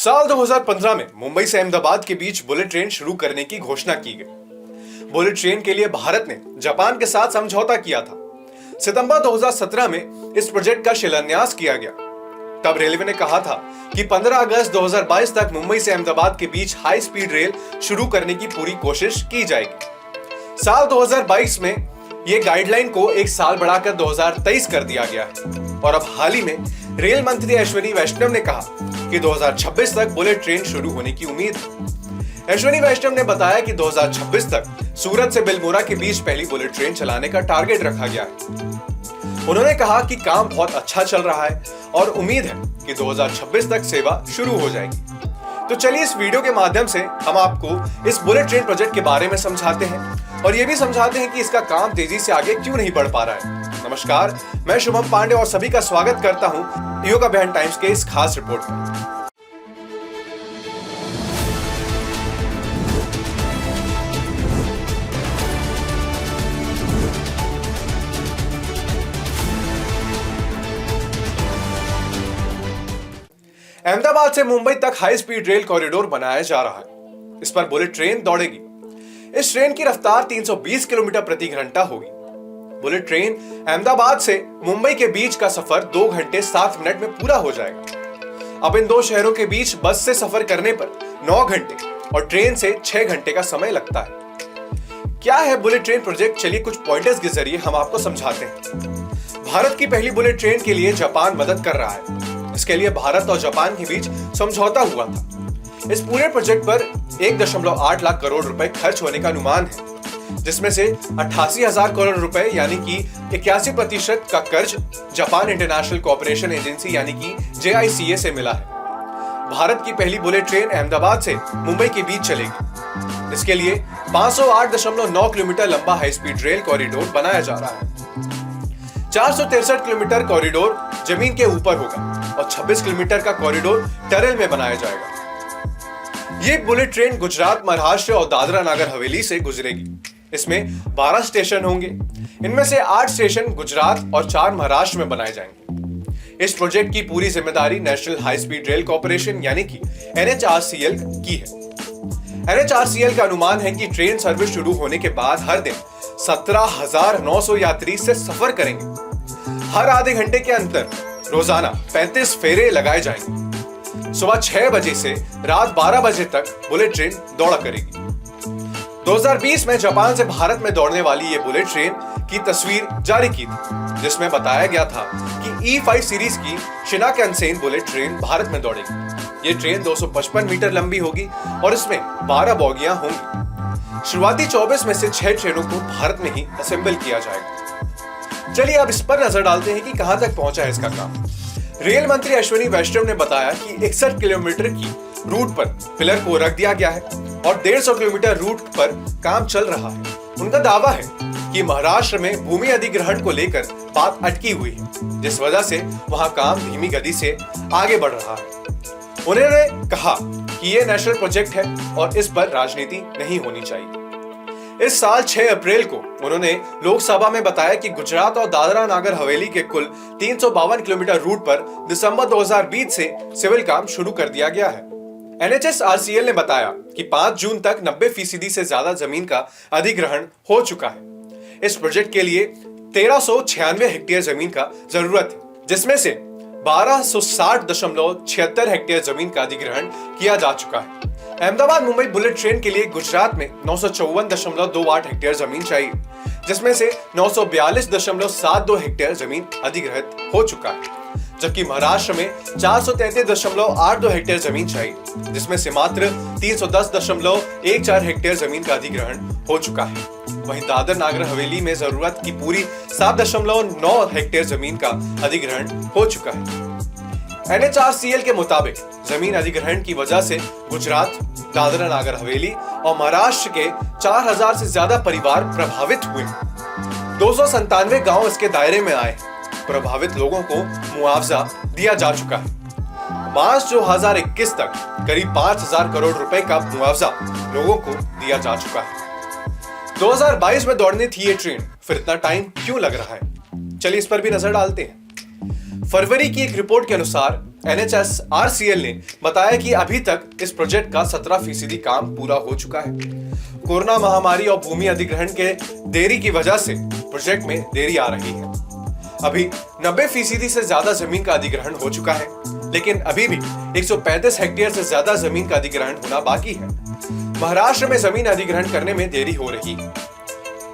साल 2015 में मुंबई से अहमदाबाद के बीच बुलेट ट्रेन शुरू करने की घोषणा की गई। बुलेट ट्रेन के लिए भारत ने जापान के साथ समझौता किया था। सितंबर 2017 में इस प्रोजेक्ट का शिलान्यास किया गया। तब रेलवे ने कहा था कि 15 अगस्त 2022 तक मुंबई से अहमदाबाद के बीच हाई स्पीड रेल शुरू करने की पूरी कोशिश की जाएगी। साल 2022 में यह गाइडलाइन को एक साल बढ़ाकर 2023 कर दिया गया है और अब हाल ही में रेल मंत्री अश्विनी वैष्णव ने कहा कि 2026 तक बुलेट ट्रेन शुरू होने की उम्मीद है। अश्विनी वैष्णव ने बताया कि 2026 तक सूरत से बिलमोरा के बीच पहली बुलेट ट्रेन चलाने का टारगेट रखा गया है। उन्होंने कहा कि काम बहुत अच्छा चल रहा है और उम्मीद है कि 2026 तक सेवा शुरू हो जाएगी। तो चलिए इस वीडियो के माध्यम से हम आपको इस बुलेट ट्रेन प्रोजेक्ट के बारे में समझाते हैं और ये भी समझाते हैं कि इसका काम तेजी से आगे क्यों नहीं बढ़ पा रहा है। नमस्कार, मैं शुभम पांडे और सभी का स्वागत करता हूं योगा बहन टाइम्स के इस खास रिपोर्ट में। अहमदाबाद से मुंबई तक हाई स्पीड रेल कॉरिडोर बनाया जा रहा है। इस पर बुलेट ट्रेन दौड़ेगी। इस ट्रेन की रफ्तार 320 किलोमीटर प्रति घंटा होगी। बुलेट ट्रेन अहमदाबाद से मुंबई के बीच का सफर 2 घंटे 7 मिनट में पूरा हो जाएगा। अब इन दो शहरों के बीच बस से सफर करने पर 9 घंटे और ट्रेन से 6 घंटे का समय लगता है। क्या है बुलेट ट्रेन प्रोजेक्ट? चलिए कुछ पॉइंटर्स के जरिए हम आपको समझाते हैं। भारत की पहली बुलेट ट्रेन के लिए जापान मदद कर रहा है। इसके लिए भारत और जापान के बीच समझौता हुआ था। इस पूरे प्रोजेक्ट पर 1.8 लाख करोड़ रुपए खर्च होने का अनुमान है, जिसमें से 88,000 करोड़ रुपए यानी कि 81% का कर्ज जापान इंटरनेशनल कोऑपरेशन एजेंसी यानी कि JICA से मिला है। भारत की पहली बुलेट ट्रेन अहमदाबाद से मुंबई के बीच चलेगी। इसके लिए 508.9 किलोमीटर लंबा हाई स्पीड रेल कॉरिडोर बनाया जा रहा है। 463 किलोमीटर कॉरिडोर जमीन के ऊपर होगा और 26 किलोमीटर का कॉरिडोर टनल में बनाया जाएगा। ये बुलेट ट्रेन गुजरात, महाराष्ट्र और दादरा नगर हवेली से गुजरेगी। इसमें 12 स्टेशन होंगे। इनमें से 8 स्टेशन गुजरात और 4 महाराष्ट्र में बनाए जाएंगे। इस प्रोजेक्ट की पूरी जिम्मेदारी national high speed rail corporation यानी कि NHRCL की है। NHRCL का अनुमान है कि ट्रेन सर्विस शुरू होने के बाद हर दिन 17,900 यात्री से सफर करेंगे। हर आधे घंटे के अंतर रोजाना 35 फेरे लगाए जाएंगे। सुबह 6 बजे से रात 12 बजे तक बुलेट ट्रेन दौड़ा करेगी। 2020 में जापान से भारत में दौड़ने वाली ये बुलेट ट्रेन की तस्वीर जारी की थी, जिसमें बताया गया था कि E5 सीरीज की शिनाकानसेन बुलेट ट्रेन भारत में दौड़ेगी। ये ट्रेन 255 मीटर लंबी होगी और इसमें 12 बोगियां होंगी। शुरुआती 24 में से 6 ट्रेनों को भारत में ही असेंबल किया जाएगा। चलिए अब इस पर नजर डालते हैं कि कहां तक पहुंचा है इसका काम। रेल मंत्री अश्विनी वैष्णव ने बताया कि 61 किलोमीटर की रूट पर पिलर को रख दिया गया है और 150 किलोमीटर रूट पर काम चल रहा है। उनका दावा है कि महाराष्ट्र में भूमि अधिग्रहण को लेकर बात अटकी हुई है, जिस वजह से वहां काम धीमी गति से आगे बढ़ रहा है। उन्होंने कहा कि यह नेशनल प्रोजेक्ट है और इस पर राजनीति नहीं होनी चाहिए। इस साल 6 अप्रैल को उन्होंने लोकसभा में बताया कि गुजरात और दादरा नगर हवेली के कुल 352 किलोमीटर रूट पर दिसंबर 2020 से सिविल काम शुरू कर दिया गया है। NHRCL ने बताया कि 5 जून तक 90% से ज्यादा जमीन का अधिग्रहण हो चुका है। इस प्रोजेक्ट के लिए 1396 हेक्टेयर जमीन का जरूरत है, जिसमें से 1260.76 हेक्टेयर जमीन का अधिग्रहण किया जा चुका है। अहमदाबाद मुंबई बुलेट ट्रेन के लिए गुजरात में 954.28 हेक्टेयर जमीन चाहिए, जिसमें से 942.72 हेक्टेयर जमीन अधिग्रहित हो चुका है, जबकि महाराष्ट्र में 433.82 हेक्टेयर जमीन चाहिए, जिसमें से मात्र 310.14 हेक्टेयर जमीन का अधिग्रहण हो चुका है। वहीं दादर नगर हवेली में जरूरत की पूरी 7.9 हेक्टेयर जमीन का अधिग्रहण हो चुका है। NHRCL के मुताबिक जमीन अधिग्रहण की वजह से गुजरात, दादरा नगर हवेली और महाराष्ट्र के 4000 से ज्यादा परिवार प्रभावित हुए। 297 गांव इसके दायरे में आए। प्रभावित लोगों को मुआवजा दिया जा चुका है। मार्च 2021 तक करीब 5,000 करोड़ रुपए का मुआवजा लोगों को दिया जा चुका है। 2022 में दौड़नी थी ये ट्रेन, फिर इतना टाइम क्यों लग रहा है? चलिए इस पर भी नजर डालते हैं। फरवरी की एक रिपोर्ट के अनुसार NHSRCL ने बताया कि अभी तक इस प्रोजेक्ट का 17% काम पूरा हो चुका है। कोरोना महामारी और भूमि अधिग्रहण के देरी की वजह से प्रोजेक्ट में देरी आ रही है। अभी 90% से ज्यादा जमीन का अधिग्रहण हो चुका है, लेकिन अभी भी 135 हेक्टेयर से ज्यादा जमीन का अधिग्रहण होना बाकी है। महाराष्ट्र में जमीन अधिग्रहण करने में देरी हो रही है।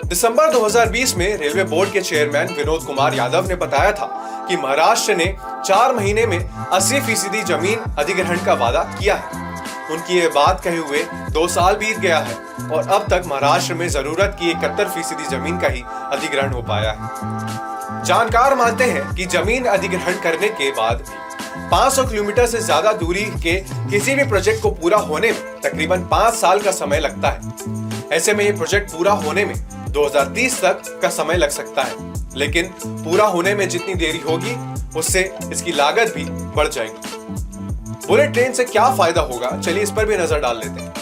दिसंबर 2020 में रेलवे बोर्ड के चेयरमैन विनोद कुमार यादव ने बताया था कि महाराष्ट्र ने 4 महीने में 80% जमीन अधिग्रहण का वादा किया है। उनकी ये बात कहे हुए 2 साल बीत गया है और अब तक महाराष्ट्र में जरूरत की 71% जमीन का ही अधिग्रहण हो पाया है। जानकार मानते हैं कि जमीन अधिग्रहण करने के बाद 500 किलोमीटर से ज्यादा दूरी के किसी भी प्रोजेक्ट को पूरा होने में तकरीबन 5 साल का समय लगता है। ऐसे में ये प्रोजेक्ट पूरा होने में 2030 तक का समय लग सकता है, लेकिन पूरा होने में जितनी देरी होगी उससे इसकी लागत भी बढ़ जाएगी। बुलेट ट्रेन से क्या फायदा होगा, चलिए इस पर भी नजर डाल लेते हैं।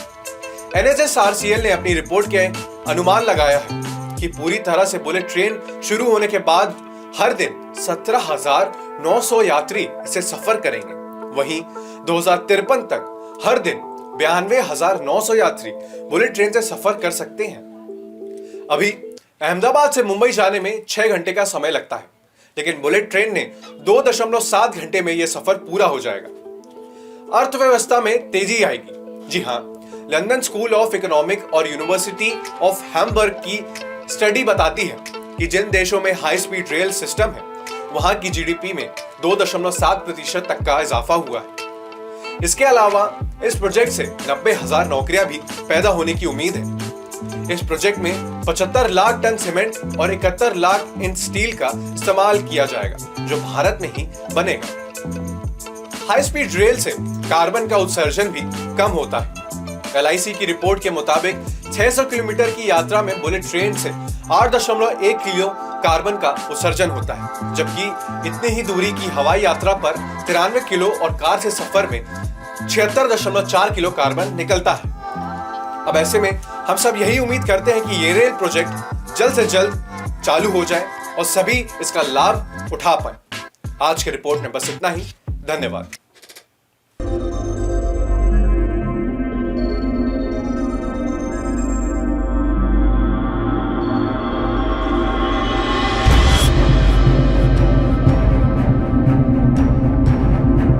NHSRCL ने अपनी रिपोर्ट के अनुमान लगाया है कि पूरी तरह से बुलेट ट्रेन शुरू होने के बाद हर दिन 17,900 यात्री इसे सफर करेंगे। वहीं 2053 तक हर दिन 92,900 यात्री बुलेट ट्रेन से सफर कर सकते हैं। अभी अहमदाबाद से मुंबई जाने में 6 घंटे का समय लगता है, लेकिन बुलेट ट्रेन ने 2.7 घंटे में यह सफर पूरा हो जाएगा। अर्थव्यवस्था में तेजी आएगी। जी हाँ, लंदन स्कूल ऑफ इकोनॉमिक और यूनिवर्सिटी ऑफ हैम्बर्ग की स्टडी बताती है कि जिन देशों में हाई स्पीड रेल सिस्टम है वहां की जीडीपी में 2.7% तक का इजाफा हुआ है। इसके अलावा इस प्रोजेक्ट से 90,000 नौकरियां भी पैदा होने की उम्मीद है। इस प्रोजेक्ट में 75 लाख टन सीमेंट और 71 लाख इंच स्टील का इस्तेमाल किया जाएगा, जो भारत में ही बनेगा। हाई स्पीड रेल से कार्बन का उत्सर्जन भी कम होता है। LIC की रिपोर्ट के मुताबिक 600 किलोमीटर की यात्रा में बुलेट ट्रेन से 8.1 किलो कार्बन का उत्सर्जन होता है, जबकि इतनी ही दूरी की हवाई यात्रा पर 93 किलो और कार से सफर में 76.4 किलो कार्बन निकलता है। अब ऐसे में हम सब यही उम्मीद करते हैं कि ये रेल प्रोजेक्ट जल्द से जल्द चालू हो जाए और सभी इसका लाभ उठा पाए। आज की रिपोर्ट में बस इतना ही। धन्यवाद।